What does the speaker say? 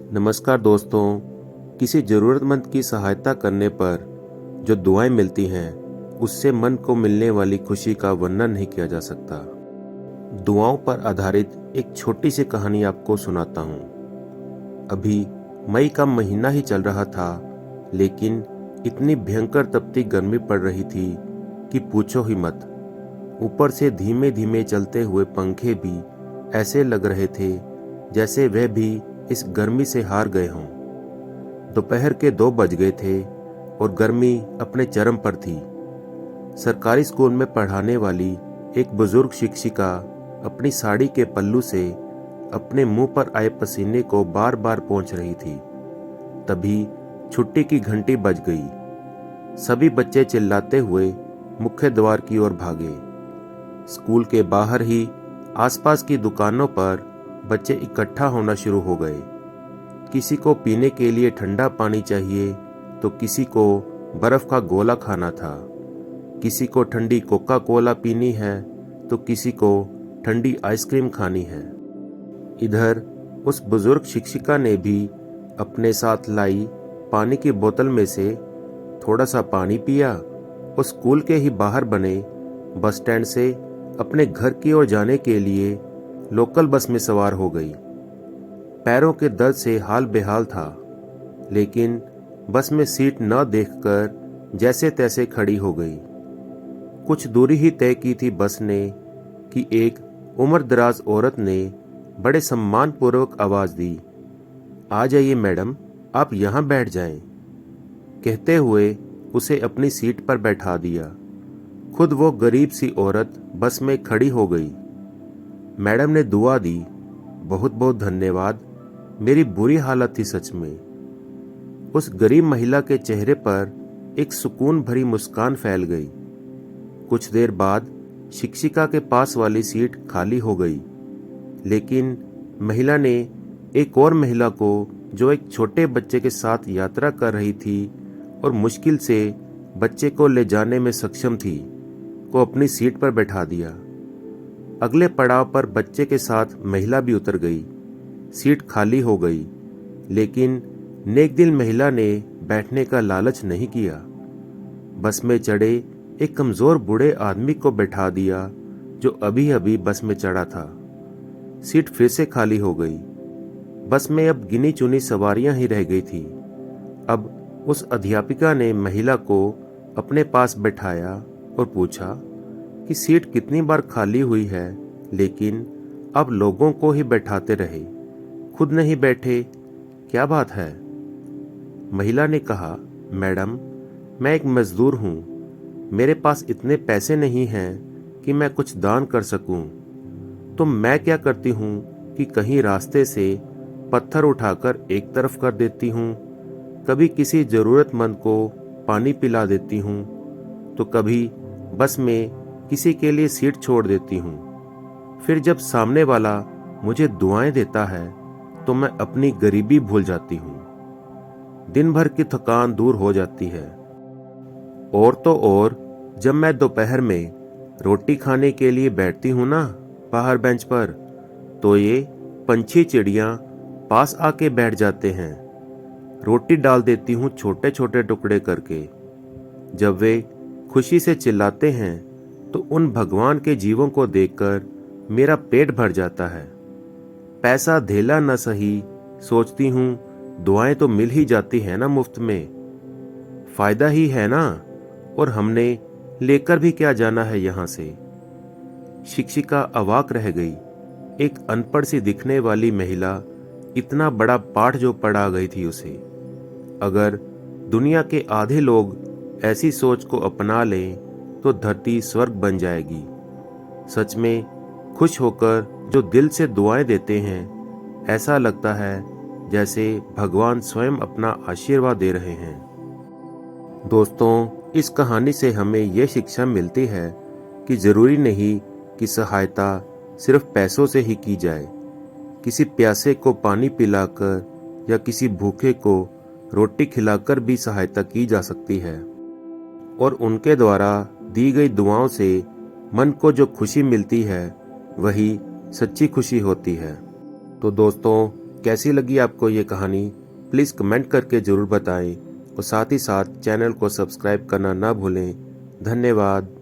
नमस्कार दोस्तों। किसी ज़रूरतमंद की सहायता करने पर जो दुआएं मिलती हैं, उससे मन को मिलने वाली खुशी का वर्णन नहीं किया जा सकता। दुआओं पर आधारित एक छोटी सी कहानी आपको सुनाता हूँ। अभी मई का महीना ही चल रहा था, लेकिन इतनी भयंकर तपती गर्मी पड़ रही थी कि पूछो ही मत। ऊपर से धीमे धीमे चलते हुए पंखे भी ऐसे लग रहे थे जैसे वह भी इस गर्मी से हार गए हों। दोपहर के 2 बज गए थे और गर्मी अपने चरम पर थी। सरकारी स्कूल में पढ़ाने वाली एक बुजुर्ग शिक्षिका अपनी साड़ी के पल्लू से अपने मुंह पर आए पसीने को बार बार पोंछ रही थी। तभी छुट्टी की घंटी बज गई। सभी बच्चे चिल्लाते हुए मुख्य द्वार की ओर भागे। स्कूल के बाहर ही आसपास की दुकानों पर बच्चे इकट्ठा होना शुरू हो गए। किसी को पीने के लिए ठंडा पानी चाहिए तो किसी को बर्फ का गोला खाना था। किसी को ठंडी कोका कोला पीनी है तो किसी को ठंडी आइसक्रीम खानी है। इधर उस बुजुर्ग शिक्षिका ने भी अपने साथ लाई पानी की बोतल में से थोड़ा सा पानी पिया और स्कूल के ही बाहर बने बस स्टैंड से अपने घर की ओर जाने के लिए लोकल बस में सवार हो गई। पैरों के दर्द से हाल बेहाल था, लेकिन बस में सीट न देखकर जैसे तैसे खड़ी हो गई। कुछ दूरी ही तय की थी बस ने कि एक उम्रदराज औरत ने बड़े सम्मानपूर्वक आवाज दी, आ जाइए मैडम, आप यहाँ बैठ जाएं। कहते हुए उसे अपनी सीट पर बैठा दिया। खुद वो गरीब सी औरत बस में खड़ी हो गई। मैडम ने दुआ दी, बहुत बहुत धन्यवाद, मेरी बुरी हालत थी सच में। उस गरीब महिला के चेहरे पर एक सुकून भरी मुस्कान फैल गई। कुछ देर बाद शिक्षिका के पास वाली सीट खाली हो गई, लेकिन महिला ने एक और महिला को, जो एक छोटे बच्चे के साथ यात्रा कर रही थी और मुश्किल से बच्चे को ले जाने में सक्षम थी, को अपनी सीट पर बैठा दिया। अगले पड़ाव पर बच्चे के साथ महिला भी उतर गई। सीट खाली हो गई, लेकिन नेकदिल महिला ने बैठने का लालच नहीं किया। बस में चढ़े एक कमजोर बूढ़े आदमी को बैठा दिया, जो अभी अभी बस में चढ़ा था। सीट फिर से खाली हो गई। बस में अब गिनी चुनी सवारियां ही रह गई थी। अब उस अध्यापिका ने महिला को अपने पास बैठाया और पूछा कि सीट कितनी बार खाली हुई है, लेकिन अब लोगों को ही बैठाते रहे, खुद नहीं बैठे, क्या बात है? महिला ने कहा, मैडम, मैं एक मजदूर हूँ, मेरे पास इतने पैसे नहीं हैं कि मैं कुछ दान कर सकूं। तो मैं क्या करती हूँ कि कहीं रास्ते से पत्थर उठाकर एक तरफ कर देती हूँ, कभी किसी जरूरतमंद को पानी पिला देती हूँ, तो कभी बस में किसी के लिए सीट छोड़ देती हूँ। फिर जब सामने वाला मुझे दुआएं देता है तो मैं अपनी गरीबी भूल जाती हूँ। दिन भर की थकान दूर हो जाती है। और तो और जब मैं दोपहर में रोटी खाने के लिए बैठती हूँ ना बाहर बेंच पर, तो ये पंछी चिड़ियाँ पास आके बैठ जाते हैं। रोटी डाल देती हूँ छोटे छोटे टुकड़े करके। जब वे खुशी से चिल्लाते हैं तो उन भगवान के जीवों को देखकर मेरा पेट भर जाता है। पैसा धेला न सही, सोचती हूँ दुआएं तो मिल ही जाती है ना मुफ्त में, फायदा ही है ना, और हमने लेकर भी क्या जाना है यहाँ से। शिक्षिका अवाक रह गई। एक अनपढ़ सी दिखने वाली महिला इतना बड़ा पाठ जो पढ़ा गई थी उसे। अगर दुनिया के आधे लोग ऐसी सोच को अपना लें तो धरती स्वर्ग बन जाएगी। सच में खुश होकर जो दिल से दुआएं देते हैं, ऐसा लगता है जैसे भगवान स्वयं अपना आशीर्वाद दे रहे हैं। दोस्तों, इस कहानी से हमें यह शिक्षा मिलती है कि जरूरी नहीं कि सहायता सिर्फ पैसों से ही की जाए। किसी प्यासे को पानी पिलाकर या किसी भूखे को रोटी खिलाकर भी सहायता की जा सकती है, और उनके द्वारा दी गई दुआओं से मन को जो खुशी मिलती है, वही सच्ची खुशी होती है। तो दोस्तों, कैसी लगी आपको ये कहानी प्लीज़ कमेंट करके ज़रूर बताएं और साथ ही साथ चैनल को सब्सक्राइब करना ना भूलें। धन्यवाद।